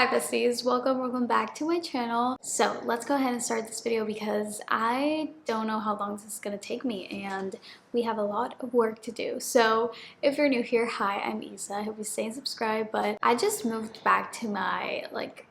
Hi besties, welcome back to my channel. So let's go ahead and start this video because I don't know how long this is gonna take me and we have a lot of work to do. So if you're new here, hi, I'm Isa. I hope you stay and subscribe, but I just moved back to my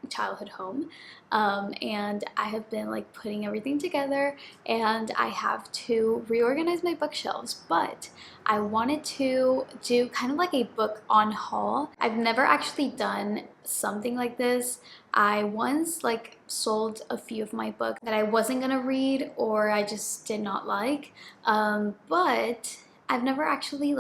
childhood home and I have been putting everything together and I have to reorganize my bookshelves, but I wanted to do kind of like a book on haul. I've never actually done something like this. I once sold a few of my books that I wasn't gonna read or I just did not like, but I've never actually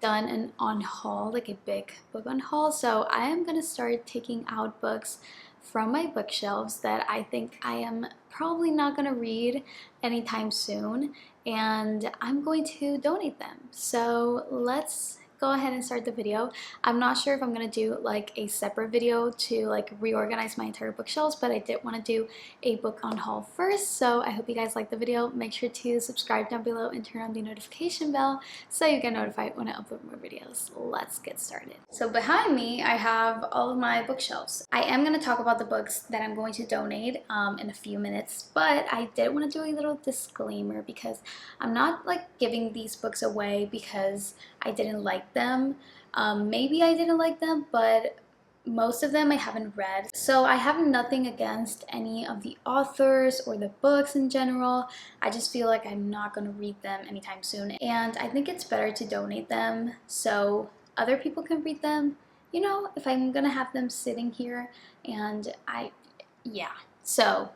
done an on haul, like a big book on haul. So I am gonna start taking out books from my bookshelves that I think I am probably not gonna read anytime soon, and I'm going to donate them. So let's go ahead and start the video. I'm not sure if I'm gonna do a separate video to reorganize my entire bookshelves, but I did want to do a book on haul first. So I hope you guys like the video. Make sure to subscribe down below and turn on the notification bell so you get notified when I upload more videos. Let's get started. So behind me I have all of my bookshelves. I am going to talk about the books that I'm going to donate in a few minutes, but I did want to do a little disclaimer because I'm not giving these books away because I didn't like them. Maybe I didn't like them, but most of them I haven't read. So I have nothing against any of the authors or the books in general. I just feel like I'm not going to read them anytime soon. And I think it's better to donate them so other people can read them. You know, if I'm going to have them sitting here and yeah. So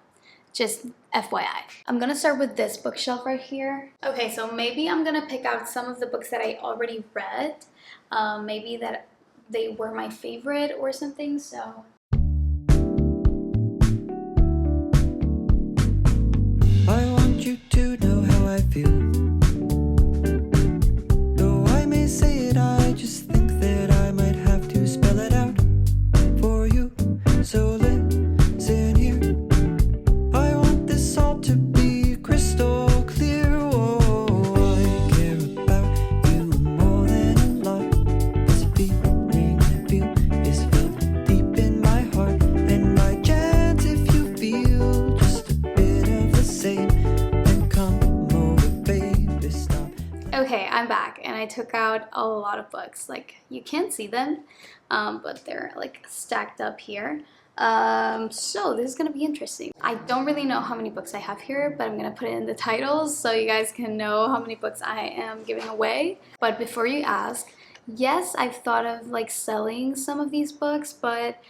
just FYI. I'm gonna start with this bookshelf right here. Okay, so maybe I'm gonna pick out some of the books that I already read. Maybe that they were my favorite or something, so. I want you to know how I feel. Though I may say it, I just think that I might have to spell it out for you. So listen here. I want this all to be crystal clear. Oh, I care about you more than a lot. This feeling I feel is felt deep in my heart. And by chance, if you feel just a bit of the same, then come over, baby, stop. Okay, I'm back and I took out a lot of books. You can't see them, but they're stacked up here. So this is gonna be interesting. I don't really know how many books I have here, but I'm gonna put it in the titles so you guys can know how many books I am giving away. But before you ask, yes, I've thought of selling some of these books, but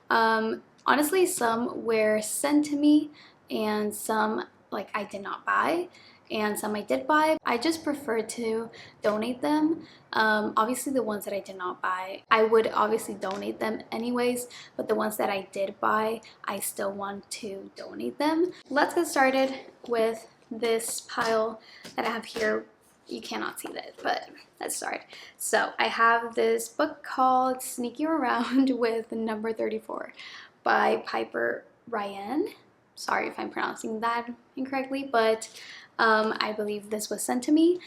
honestly some were sent to me and some I did not buy, and some I did buy. I just prefer to donate them. Obviously the ones that I did not buy, I would obviously donate them anyways, but the ones that I did buy, I still want to donate them. Let's get started with this pile that I have here. You cannot see that, but let's start. So I have this book called Sneak You Around with Number 34 by Piper Ryan. Sorry if I'm pronouncing that incorrectly, but I believe this was sent to me.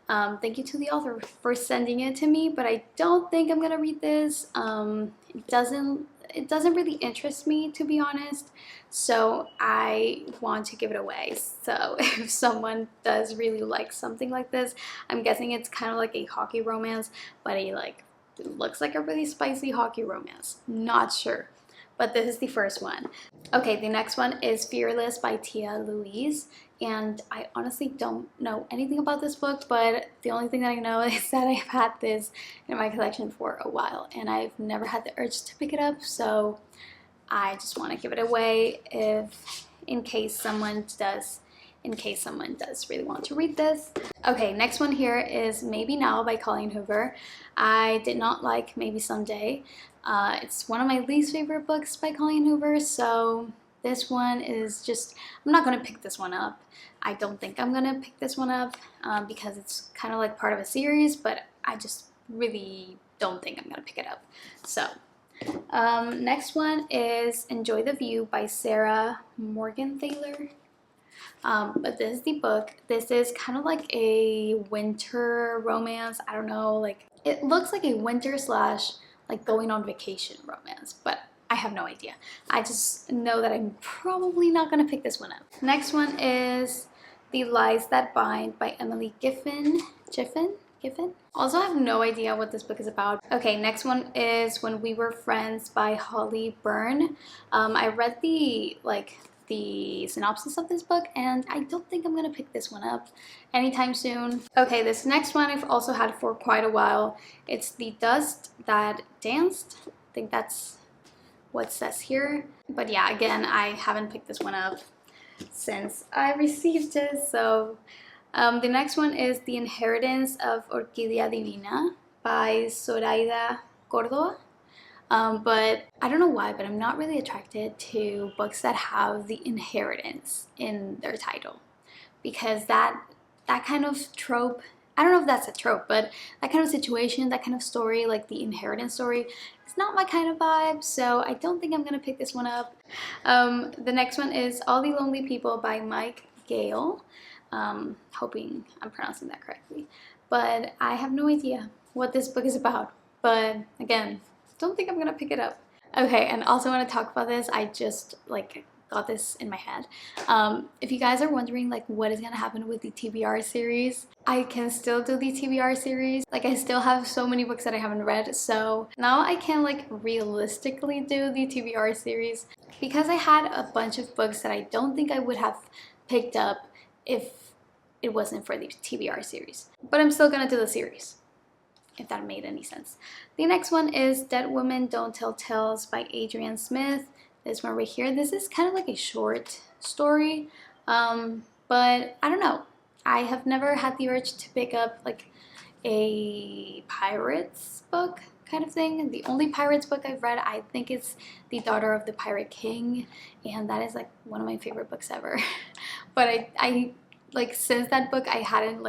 Thank you to the author for sending it to me, but I don't think I'm gonna read this. It doesn't really interest me, to be honest, so I want to give it away. So if someone does really like something like this, I'm guessing it's kind of like a hockey romance, but it looks like a really spicy hockey romance. Not sure. But this is the first one. Okay, the next one is Fearless by Tia Louise, and I honestly don't know anything about this book, but the only thing that I know is that I've had this in my collection for a while and I've never had the urge to pick it up, so I just want to give it away in case someone does really want to read this. Okay, next one here is Maybe Now by Colleen Hoover. I did not like Maybe Someday. It's one of my least favorite books by Colleen Hoover, so this one is just, I'm not going to pick this one up. I don't think I'm going to pick this one up because it's kind of part of a series, but I just really don't think I'm going to pick it up. So next one is Enjoy the View by Sarah Morgenthaler. But this is the book. This is kind of like a winter romance. I don't know, it looks like a winter slash going on vacation romance, but I have no idea. I just know that I'm probably not gonna pick this one up. Next one is The Lies That Bind by Emily Giffin. Giffin? Also, I have no idea what this book is about. Okay, next one is When We Were Friends by Holly Byrne. I read the synopsis of this book, and I don't think I'm gonna pick this one up anytime soon. Okay, this next one I've also had for quite a while. It's The Dust That Danced. I think that's what it says here. But yeah, again, I haven't picked this one up since I received it. So the next one is The Inheritance of Orquídea Divina by Zoraida Córdoba. But I don't know why, but I'm not really attracted to books that have the inheritance in their title, because that kind of trope, I don't know if that's a trope, but that kind of situation, that kind of story, like the inheritance story, is not my kind of vibe, so I don't think I'm gonna pick this one up. The next one is All the Lonely People by Mike Gale. Hoping I'm pronouncing that correctly, but I have no idea what this book is about, but again, don't think I'm gonna pick it up. Okay, and also want to talk about this, I just got this in my head. If you guys are wondering what is gonna happen with the TBR series, I can still do the TBR series. I still have so many books that I haven't read, so now I can realistically do the TBR series, because I had a bunch of books that I don't think I would have picked up if it wasn't for the TBR series. But I'm still gonna do the series, if that made any sense. The next one is Dead Women Don't Tell Tales by Adrienne Smith. This one right here, this is kind of like a short story, but I don't know. I have never had the urge to pick up a pirates book kind of thing. The only pirates book I've read, I think, is The Daughter of the Pirate King, and that is one of my favorite books ever. But I since that book, I hadn't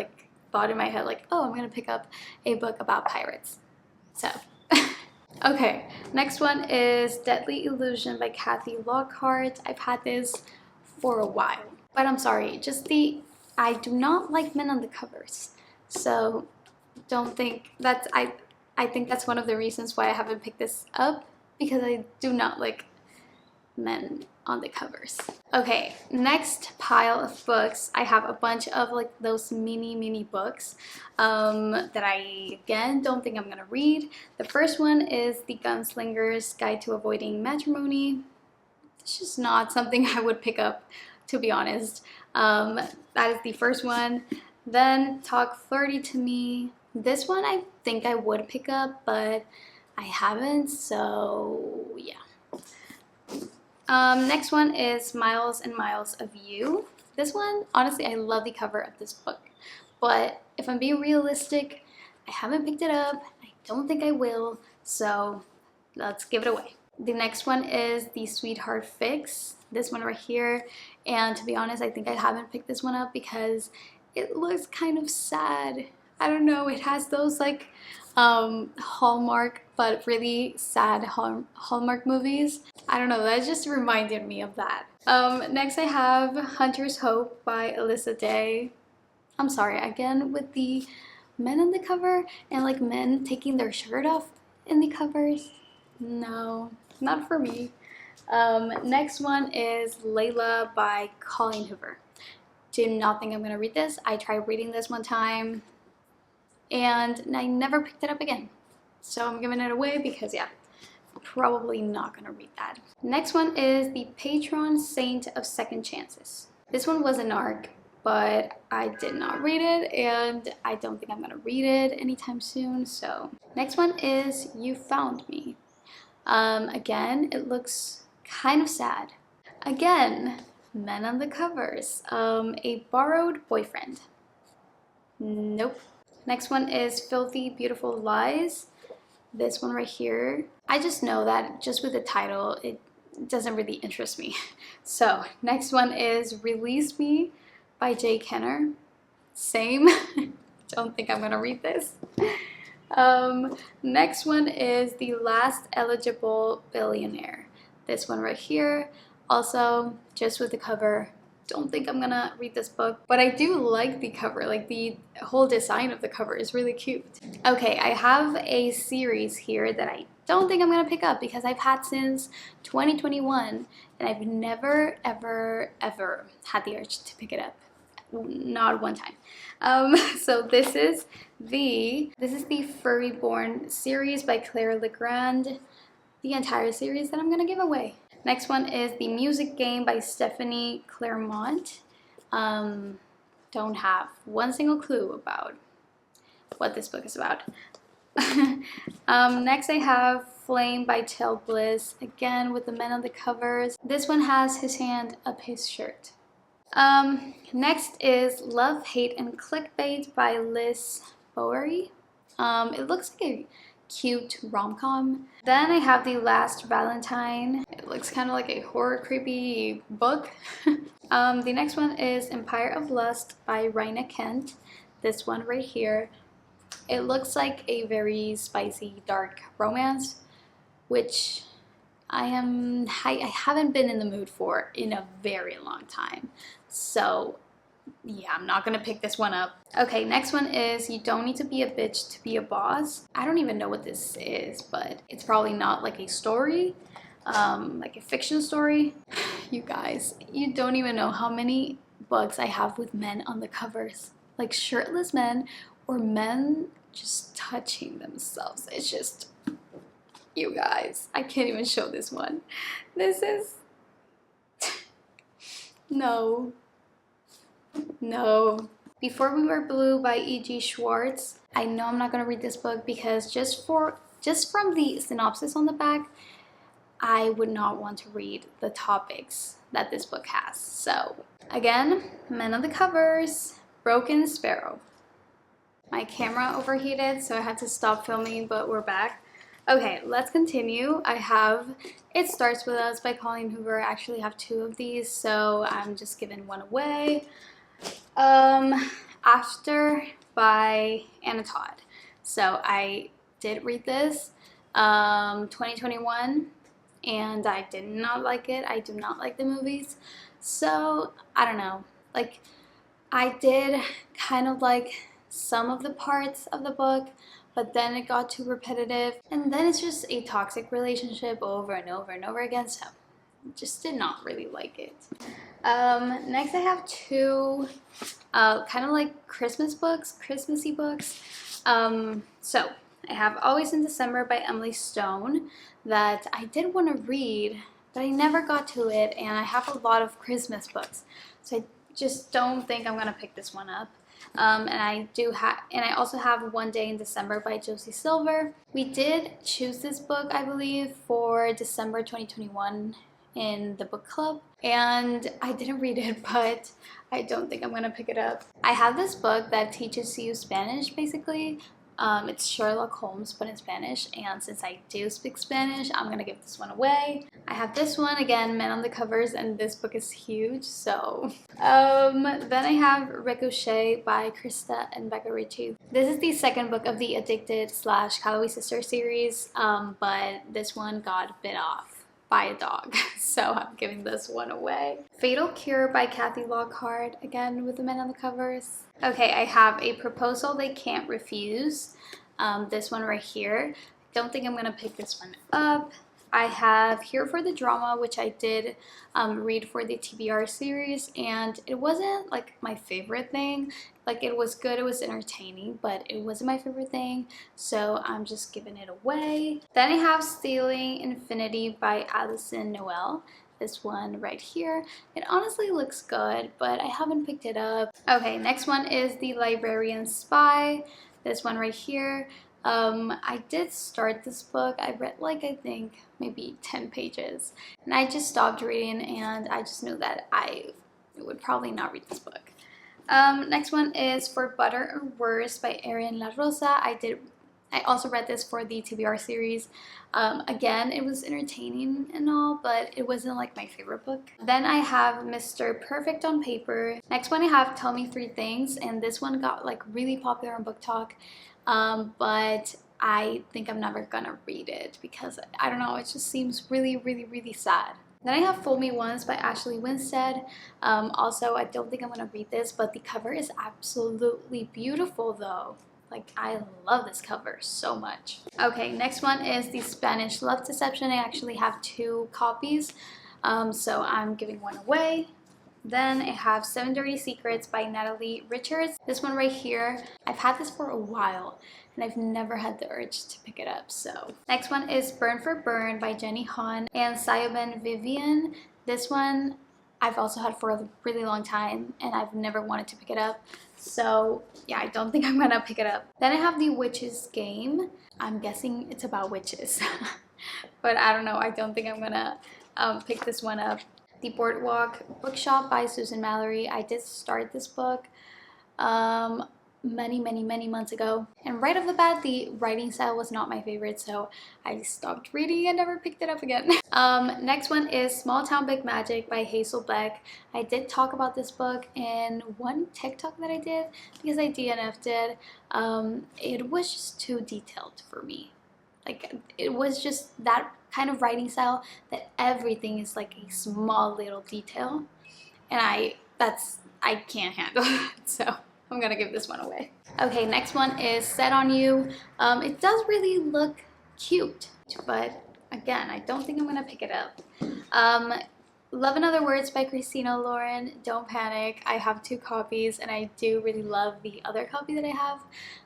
thought in my head oh, I'm gonna pick up a book about pirates. So okay, next one is Deadly Illusion by Kathy Lockhart. I've had this for a while, but I'm sorry, I do not like men on the covers, so don't think that's I think that's one of the reasons why I haven't picked this up, because I do not like men on the covers. Okay, next pile of books, I have a bunch of those mini books that I again don't think I'm gonna read. The first one is The Gunslinger's Guide to Avoiding Matrimony. It's just not something I would pick up, to be honest. That is the first one. Then Talk Flirty to Me. This one I think I would pick up, but I haven't, so yeah. Next one is Miles and Miles of You. This one, honestly, I love the cover of this book, but if I'm being realistic, I haven't picked it up. I don't think I will, so let's give it away. The next one is The Sweetheart Fix. This one right here, and to be honest, I think I haven't picked this one up because it looks kind of sad. I don't know, it has those Hallmark, but really sad Hallmark movies. I don't know, that just reminded me of that. Next I have Hunter's Hope by Alyssa Day. I'm sorry, again with the men on the cover and men taking their shirt off in the covers. No, not for me. Next one is Layla by Colleen Hoover. Do not think I'm gonna read this. I tried reading this one time and I never picked it up again. So I'm giving it away because yeah, probably not gonna read that. Next one is The Patron Saint of Second Chances. This one was an ARC, but I did not read it and I don't think I'm gonna read it anytime soon. So next one is You Found Me. Again, it looks kind of sad. Again, men on the covers. A Borrowed Boyfriend. Nope. Next one is Filthy Beautiful Lies. This one right here. I just know that just with the title, it doesn't really interest me. So next one is Release Me by Jay Kenner. Same. Don't think I'm gonna read this. Next one is The Last Eligible Billionaire. This one right here. Also, just with the cover, don't think I'm gonna read this book, but I do like the cover. Like the whole design of the cover is really cute. Okay, I have a series here that I don't think I'm gonna pick up because I've had since 2021 and I've never ever had the urge to pick it up. Not one time. So this is the Furry Born series by Claire Legrand, the entire series that I'm gonna give away. Next one is The Music Game by Stephanie Claremont. Don't have one single clue about what this book is about. Next I have Flame by Tail Bliss, again with the men on the covers. This one has his hand up his shirt. Next is Love, Hate, and Clickbait by Liz Bowery. It looks like a cute rom-com. Then I have The Last Valentine. It looks kind of like a horror creepy book. The next one is Empire of Lust by Raina Kent. This one right here. It looks like a very spicy dark romance, which I haven't been in the mood for in a very long time. So yeah, I'm not gonna pick this one up. Okay, next one is You Don't Need to Be a Bitch to Be a Boss. I don't even know what this is, but it's probably not like a story, like a fiction story. You guys, you don't even know how many books I have with men on the covers. Like shirtless men or men just touching themselves. It's just, you guys, I can't even show this one. This is, no. Before We Were Blue by E.G. Schwartz. I know I'm not gonna read this book because just from the synopsis on the back, I would not want to read the topics that this book has. So again, men on the covers, Broken Sparrow. My camera overheated, so I had to stop filming, but we're back. Okay, let's continue. I have It Starts With Us by Colleen Hoover. I actually have two of these, so I'm just giving one away. After by Anna Todd. So I did read this 2021 and I did not like it. I do not like the movies. So I don't know. Like I did kind of like some of the parts of the book, but then it got too repetitive and then it's just a toxic relationship over and over and over again. So just did not really like it. Next I have two kind of like Christmassy books. So I have Always in December by Emily Stone that I did want to read, but I never got to it, and I have a lot of Christmas books, so I just don't think I'm gonna pick this one up. And I also have One Day in December by Josie Silver. We did choose this book, I believe, for December 2021 in the book club, and I didn't read it, but I don't think I'm gonna pick it up. I have this book that teaches you Spanish, basically. It's Sherlock Holmes, but in Spanish, and since I do speak Spanish, I'm gonna give this one away. I have this one, again, men on the covers, and this book is huge, so. Then I have Ricochet by Krista and Becca Ritchie. This is the second book of the Addicted / Calloway Sister series, but this one got bit off by a dog, so I'm giving this one away. Fatal Cure by Kathy Lockhart, again with the men on the covers. Okay, I have A Proposal They Can't Refuse, this one right here. Don't think I'm gonna pick this one up. I have Here for the Drama, which I did read for the TBR series, and it wasn't like my favorite thing. Like it was good, it was entertaining, but it wasn't my favorite thing, so I'm just giving it away. Then I have Stealing Infinity by Alison Noel. This one right here. It honestly looks good, but I haven't picked it up. Okay, next one is The Librarian Spy. This one right here. I did start this book. I read like I think maybe 10 pages and I just stopped reading, and I just knew that I would probably not read this book. Next one is For Better or Worse by Erin La Rosa. I also read this for the TBR series. Again, it was entertaining and all, but it wasn't like my favorite book. Then I have Mr. Perfect on Paper. Next one I have Tell Me Three Things, and this one got like really popular on Book Talk, but I think I'm never gonna read it because I don't know, it just seems really sad. Then I have Fool Me Once by Ashley Winstead. Also, I don't think I'm gonna read this, but the cover is absolutely beautiful though. Like, I love this cover so much. Okay, next one is The Spanish Love Deception. I actually have 2 copies, so I'm giving one away. Then I have Seven Dirty Secrets by Natalie Richards. This one right here, I've had this for a while and I've never had the urge to pick it up. So next one is Burn for Burn by Jenny Han and Sayoben Vivian. This one I've also had for a really long time and I've never wanted to pick it up. So yeah, I don't think I'm gonna pick it up. Then I have The Witch's Game. I'm guessing it's about witches, but I don't know. I don't think I'm gonna pick this one up. The Boardwalk Bookshop by Susan Mallory. I did start this book many months ago, and right off the bat the writing style was not my favorite, so I stopped reading and never picked it up again. Next one is Small Town Big Magic by Hazel Beck. I did talk about this book in one TikTok that I did because I DNF'd it. It was just too detailed for me. Like, it was just that kind of writing style that everything is like a small little detail, and I can't handle it, so I'm gonna give this one away. Okay, next one is Set on You. It does really look cute, but again, I don't think I'm gonna pick it up. Love in Other Words by Christina Lauren. Don't panic, I have 2 copies and I do really love the other copy that I have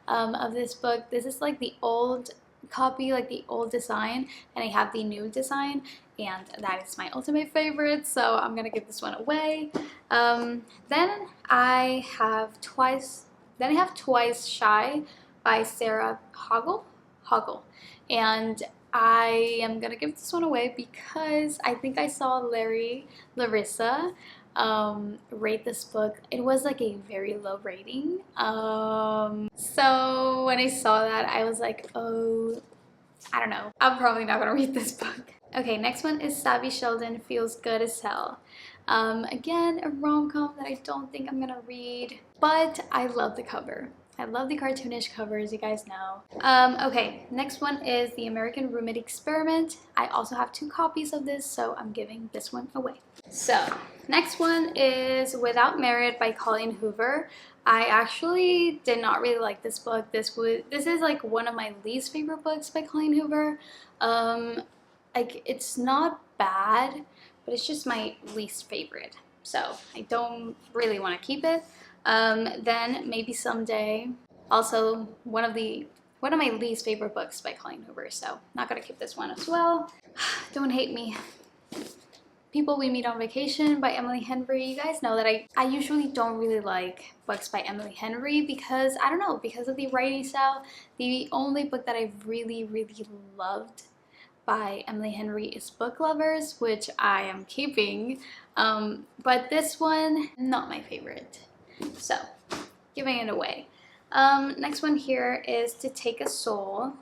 of this book. This is like the old copy, like the old design, and I have the new design, and that is my ultimate favorite, so I'm gonna give this one away. Then I have Twice Shy by Sarah Hoggle, and I am gonna give this one away because I think I saw Larissa rate this book. It was like a very low rating, so when I saw that I was like, oh, I don't know, I'm probably not gonna read this book. Okay, next one is Savvy Sheldon Feels Good as Hell. Again, a rom-com that I don't think I'm gonna read, but I love the cover. I love the cartoonish covers, you guys know. Okay, next one is The American Roommate Experiment. I also have 2 copies of this, so I'm giving this one away. So, next one is Without Merit by Colleen Hoover. I actually did not really like this book. This is like one of my least favorite books by Colleen Hoover. Like, it's not bad, but it's just my least favorite. So I don't really want to keep it. Then Maybe Someday, also one of my least favorite books by Colleen Hoover, so not gonna keep this one as well. Don't Hate Me. People We Meet on Vacation by Emily Henry. You guys know that I usually don't really like books by Emily Henry because, I don't know, because of the writing style. The only book that I really loved by Emily Henry is Book Lovers, which I am keeping, but this one, not my favorite. So, giving it away. Next one here is To Take a Soul.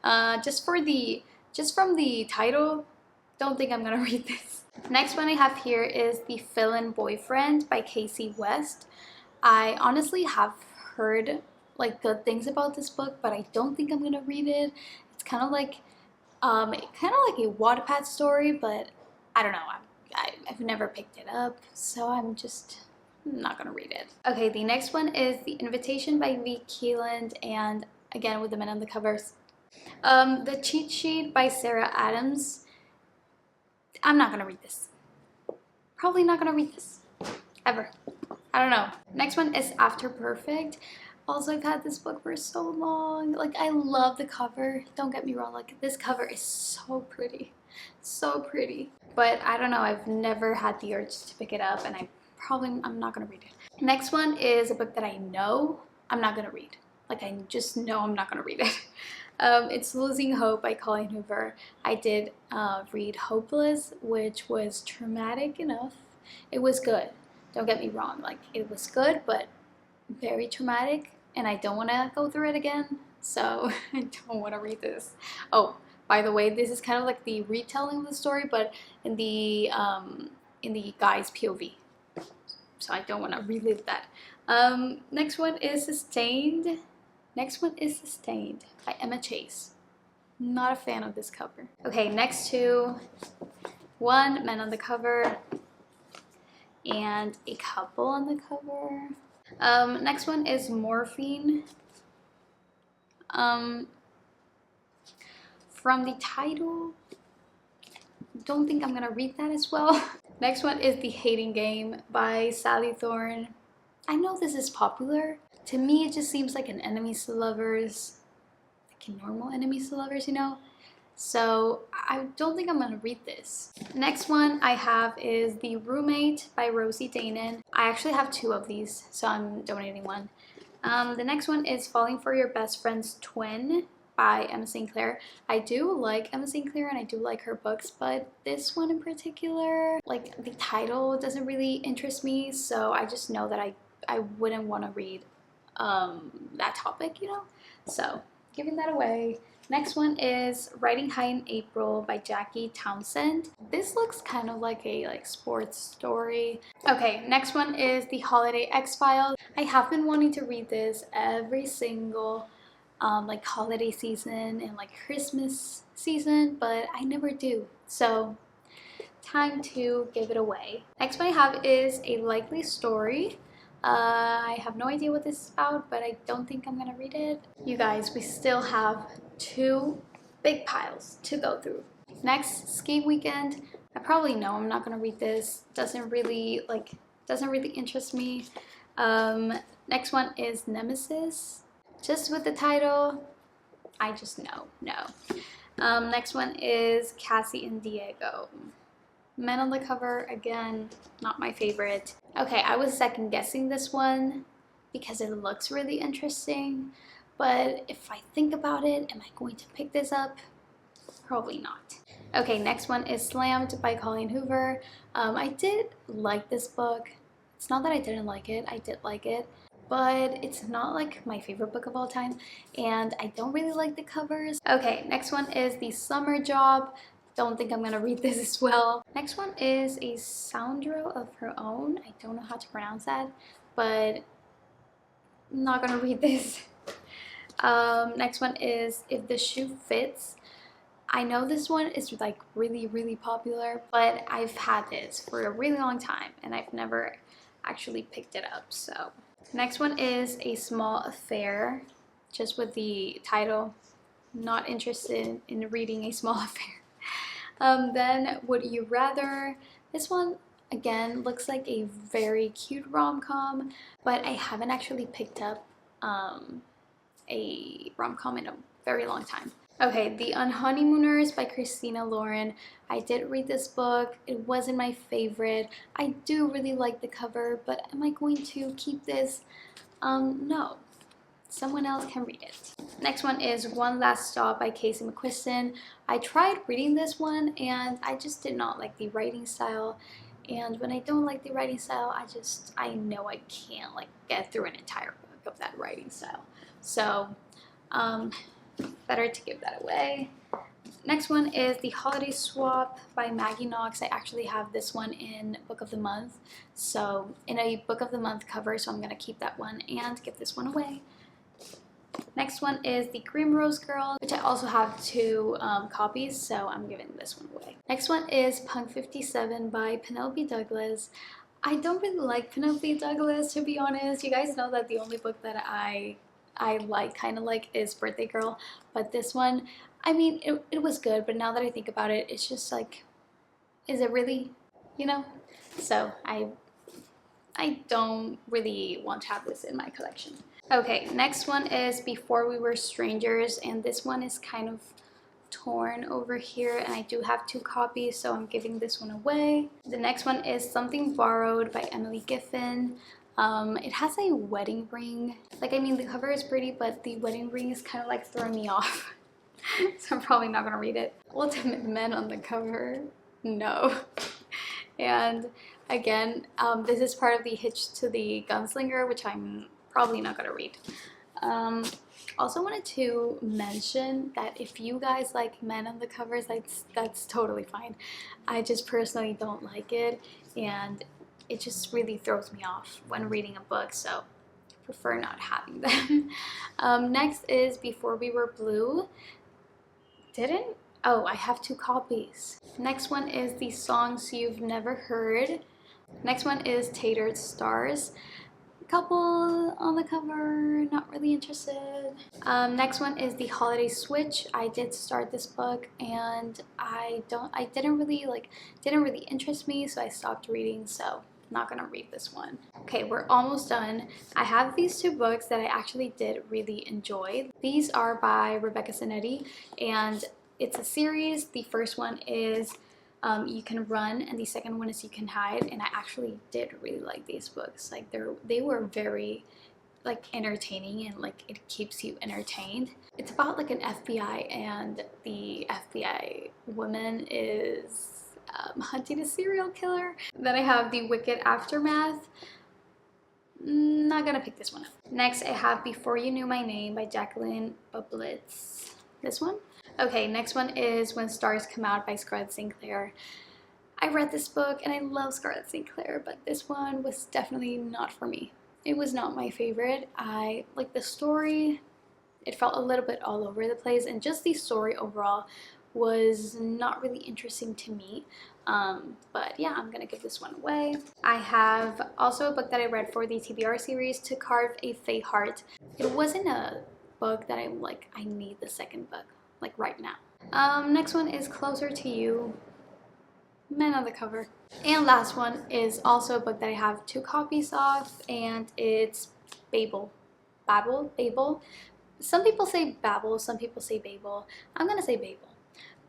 Just from the title, don't think I'm gonna read this. Next one I have here is The Fill-In Boyfriend by Casey West. I honestly have heard like good things about this book, but I don't think I'm gonna read it. It's kind of like a Wattpad story, but I don't know. I've never picked it up, so I'm not gonna read it. Okay, the next one is The Invitation by V. Keeland, and again with the men on the covers. The Cheat Sheet by Sarah Adams. I'm not gonna read this. Probably not gonna read this. Ever. I don't know. Next one is After Perfect. Also, I've had this book for so long. Like, I love the cover. Don't get me wrong. Like, this cover is so pretty. So pretty. But I don't know. I've never had the urge to pick it up, and I'm not gonna read it. Next one is a book that I know I'm not gonna read. Like, I just know I'm not gonna read it. It's Losing Hope by Colleen Hoover. I did read Hopeless, which was traumatic enough. It was good. Don't get me wrong. Like, it was good, but very traumatic, and I don't want to go through it again, so I don't want to read this. Oh, by the way, this is kind of like the retelling of the story, but in the guy's POV, so I don't want to relive that. Next one is Sustained. By Emma Chase. Not a fan of this cover. Okay, next two one man on the cover and a couple on the cover. Next one is Morphine. From the title, don't think I'm gonna read that as well. Next one is The Hating Game by Sally Thorne. I know this is popular. To me, it just seems like an enemies to lovers, like a normal enemies to lovers, you know? So I don't think I'm gonna read this. Next one I have is The Roommate by Rosie Danan. I actually have two of these, so I'm donating one. The next one is Falling for Your Best Friend's Twin by Emma St. Clair. I do like Emma St. Clair and I do like her books, but this one in particular, like the title doesn't really interest me, so I just know that I wouldn't want to read that topic, you know? So giving that away. Next one is Riding High in April by Jackie Townsend. This looks kind of like a sports story. Okay, next one is The Holiday X-Files. I have been wanting to read this every single like holiday season and like Christmas season, but I never do. So time to give it away. Next one I have is A Likely Story. I have no idea what this is about, but I don't think I'm gonna read it. You guys, we still have two big piles to go through. Next, Ski Weekend. I probably know I'm not gonna read this. Doesn't really interest me. Next one is Nemesis. Just with the title, I just know, no. Next one is Cassie and Diego. Men on the cover, again, not my favorite. Okay, I was second guessing this one because it looks really interesting, but if I think about it, am I going to pick this up? Probably not. Okay, next one is Slammed by Colleen Hoover. I did like this book. It's not that I didn't like it, I did like it, but it's not like my favorite book of all time, and I don't really like the covers. Okay, next one is The Summer Job. Don't think I'm gonna read this as well. Next one is A Soundro of Her Own. I don't know how to pronounce that, but I'm not gonna read this. Next one is If the Shoe Fits. I know this one is like really popular, but I've had this for a really long time and I've never actually picked it up. So next one is A Small Affair, just with the title. Not interested in reading A Small Affair. Then Would You Rather. This one again looks like a very cute rom-com, but I haven't actually picked up a rom-com in a very long time. Okay, The Unhoneymooners by Christina Lauren. I did read this book. It wasn't my favorite. I do really like the cover, but am I going to keep this? No. Someone else can read it. Next one is One Last Stop by Casey McQuiston. I tried reading this one and I just did not like the writing style. And when I don't like the writing style, I know I can't like get through an entire book of that writing style. So, better to give that away. Next one is The Holiday Swap by Maggie Knox. I actually have this one in Book of the Month. So, in a Book of the Month cover, so I'm gonna keep that one and give this one away. Next one is The Grimrose Girl, which I also have two copies, so I'm giving this one away. Next one is Punk 57 by Penelope Douglas. I don't really like Penelope Douglas, to be honest. You guys know that the only book that I kind of like is Birthday Girl, but this one, I mean, it was good, but now that I think about it, it's just like, is it really, you know? So I don't really want to have this in my collection. Okay, next one is Before We Were Strangers, and this one is kind of torn over here, and I do have two copies, so I'm giving this one away. The next one is Something Borrowed by Emily Giffen. It has a wedding ring. Like, I mean, the cover is pretty, but the wedding ring is kind of like throwing me off. So I'm probably not gonna read it. Ultimate Men on the cover, no. And again, this is part of the Hitch to the Gunslinger, which I'm probably not gonna read. Also wanted to mention that if you guys like men on the covers, that's totally fine. I just personally don't like it, and it just really throws me off when reading a book, so I prefer not having them. Next is Before We Were Blue. Oh, I have 2 copies. Next one is The Songs You've Never Heard. Next one is Tatered Stars. Couple on the cover, not really interested. Next one is The Holiday Switch. I did start this book and didn't really interest me, so I stopped reading, so not gonna read this one. Okay, we're almost done. I have these 2 books that I actually did really enjoy. These are by Rebecca Zanetti, and it's a series. The first one is You Can Run, and the second one is You Can Hide, and I actually did really like these books. Like they were very like entertaining, and like it keeps you entertained. It's about like an FBI, and the FBI woman is hunting a serial killer. Then I have The Wicked Aftermath. Not gonna pick this one up. Next I have Before You Knew My Name by Jacqueline Bublitz. This one. Okay, next one is When Stars Come Out by Scarlett St. Clair. I read this book and I love Scarlett St. Clair, but this one was definitely not for me. It was not my favorite. I like the story. It felt a little bit all over the place, and just the story overall was not really interesting to me. But yeah, I'm gonna give this one away. I have also a book that I read for the TBR series, To Carve a Fey Heart. It wasn't a book that I'm like, I need the second book, like right now. Next one is Closer to You. Men on the cover. And last one is also a book that I have 2 copies of, and it's Babel. Babel. Some people say Babel, some people say Babel. I'm gonna say Babel.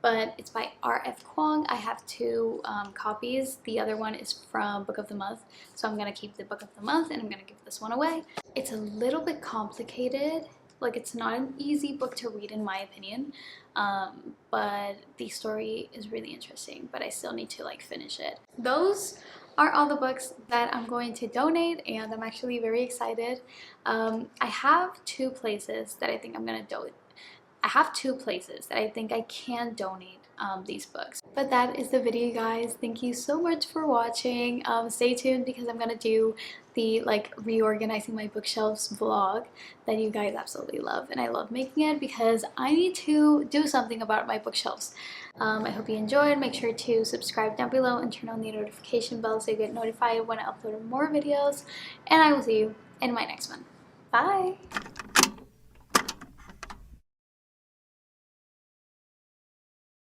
But it's by R.F. Kuang. I have 2 copies. The other one is from Book of the Month, so I'm gonna keep the Book of the Month and I'm gonna give this one away. It's a little bit complicated. Like, it's not an easy book to read in my opinion, but the story is really interesting, but I still need to like finish it. Those are all the books that I'm going to donate, and I'm actually very excited. I have 2 places that I think I'm gonna donate. I have 2 places that I think I can donate these books. But that is the video, guys. Thank you so much for watching. Stay tuned because I'm gonna do the like reorganizing my bookshelves vlog that you guys absolutely love, and I love making it because I need to do something about my bookshelves. I hope you enjoyed. Make sure to subscribe down below and turn on the notification bell so you get notified when I upload more videos, and I will see you in my next one. Bye!